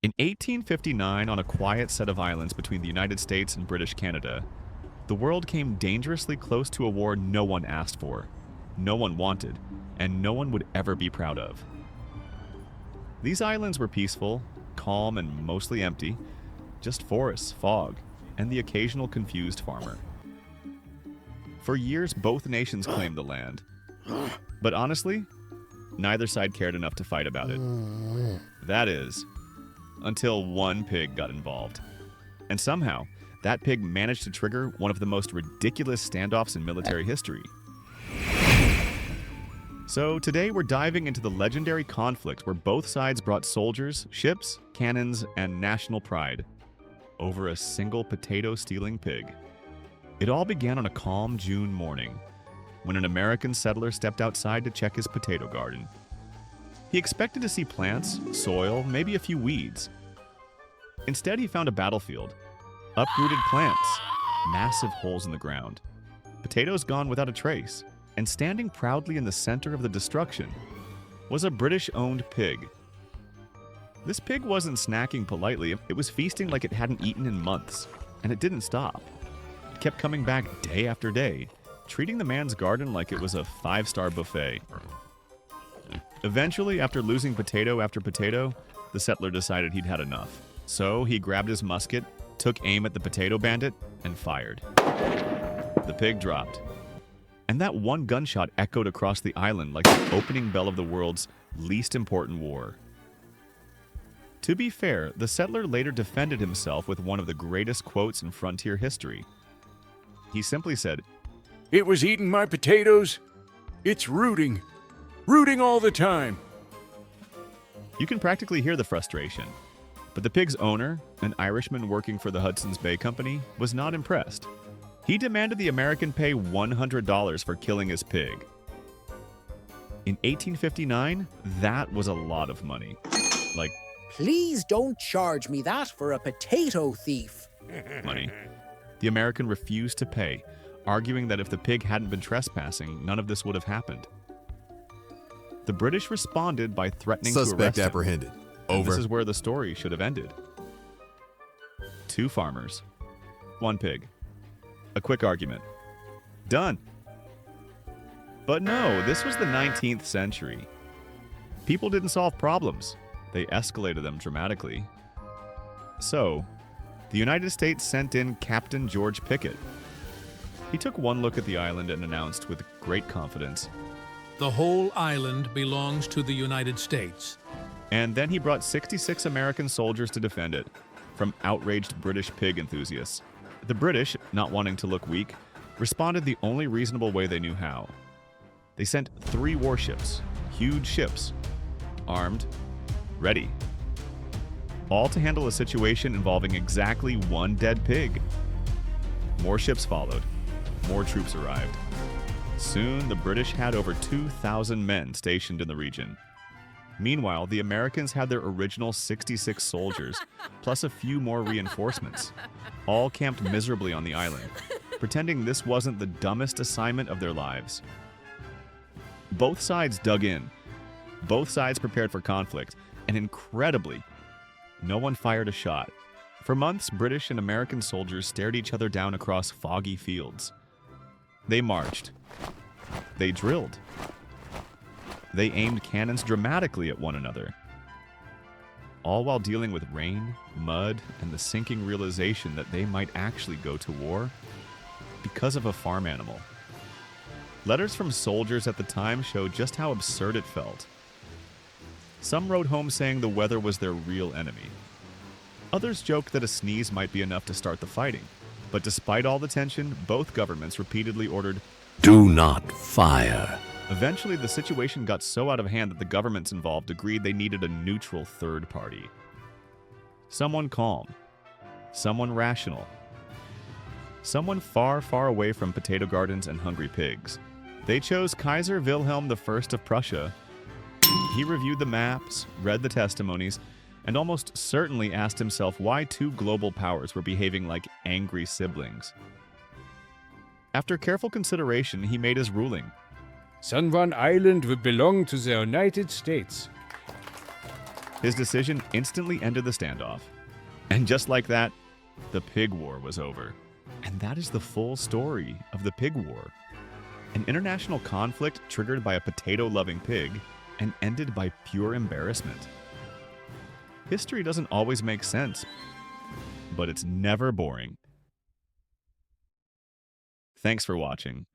In 1859, on a quiet set of islands between the United States and British Canada, the world came dangerously close to a war no one asked for, no one wanted, and no one would ever be proud of. These islands were peaceful, calm, and mostly empty, just forests, fog, and the occasional confused farmer. For years, both nations claimed the land. But honestly, neither side cared enough to fight about it. That is, until one pig got involved. And somehow, that pig managed to trigger one of the most ridiculous standoffs in military history. So today we're diving into the legendary conflict where both sides brought soldiers, ships, cannons, and national pride over a single potato-stealing pig. It all began on a calm June morning when an American settler stepped outside to check his potato garden. He expected to see plants, soil, maybe a few weeds. Instead, he found a battlefield, uprooted plants, massive holes in the ground, potatoes gone without a trace, and standing proudly in the center of the destruction was a British-owned pig. This pig wasn't snacking politely, it was feasting like it hadn't eaten in months, and it didn't stop. It kept coming back day after day, treating the man's garden like it was a five-star buffet. Eventually, after losing potato after potato, the settler decided he'd had enough. So he grabbed his musket, took aim at the potato bandit, and fired. The pig dropped. And that one gunshot echoed across the island like the opening bell of the world's least important war. To be fair, the settler later defended himself with one of the greatest quotes in frontier history. He simply said, "It was eating my potatoes. It's rooting all the time." You can practically hear the frustration. But the pig's owner, an Irishman working for the Hudson's Bay Company, was not impressed. He demanded the American pay $100 for killing his pig. In 1859, that was a lot of money. Like, Please don't charge me that for a potato thief. money. The American refused to pay, arguing that if the pig hadn't been trespassing, none of this would have happened. The British responded by threatening to arrest him. Suspect apprehended. Over. This is where the story should have ended. 2 farmers, 1 pig. A quick argument. Done. But no, this was the 19th century. People didn't solve problems. They escalated them dramatically. So, the United States sent in Captain George Pickett. He took one look at the island and announced with great confidence, "The whole island belongs to the United States." And then he brought 66 American soldiers to defend it, from outraged British pig enthusiasts. The British, not wanting to look weak, responded the only reasonable way they knew how. They sent 3 warships, huge ships, armed, ready, all to handle a situation involving exactly 1 dead pig. More ships followed. More troops arrived. Soon, the British had over 2,000 men stationed in the region. Meanwhile, the Americans had their original 66 soldiers, plus a few more reinforcements, all camped miserably on the island, pretending this wasn't the dumbest assignment of their lives. Both sides dug in. Both sides prepared for conflict, and incredibly, no one fired a shot. For months, British and American soldiers stared each other down across foggy fields. They marched. They drilled. They aimed cannons dramatically at one another, all while dealing with rain, mud, and the sinking realization that they might actually go to war because of a farm animal. Letters from soldiers at the time show just how absurd it felt. Some wrote home saying the weather was their real enemy. Others joked that a sneeze might be enough to start the fighting. But despite all the tension, both governments repeatedly ordered, Do not fire. Eventually, the situation got so out of hand that the governments involved agreed they needed a neutral third party. Someone calm. Someone rational. Someone far, far away from potato gardens and hungry pigs. They chose Kaiser Wilhelm I of Prussia. He reviewed the maps, read the testimonies, and almost certainly asked himself why 2 global powers were behaving like angry siblings. After careful consideration, he made his ruling. San Juan Island will belong to the United States. His decision instantly ended the standoff. And just like that, the Pig War was over. And that is the full story of the Pig War. An international conflict triggered by a potato-loving pig and ended by pure embarrassment. History doesn't always make sense, but it's never boring. Thanks for watching.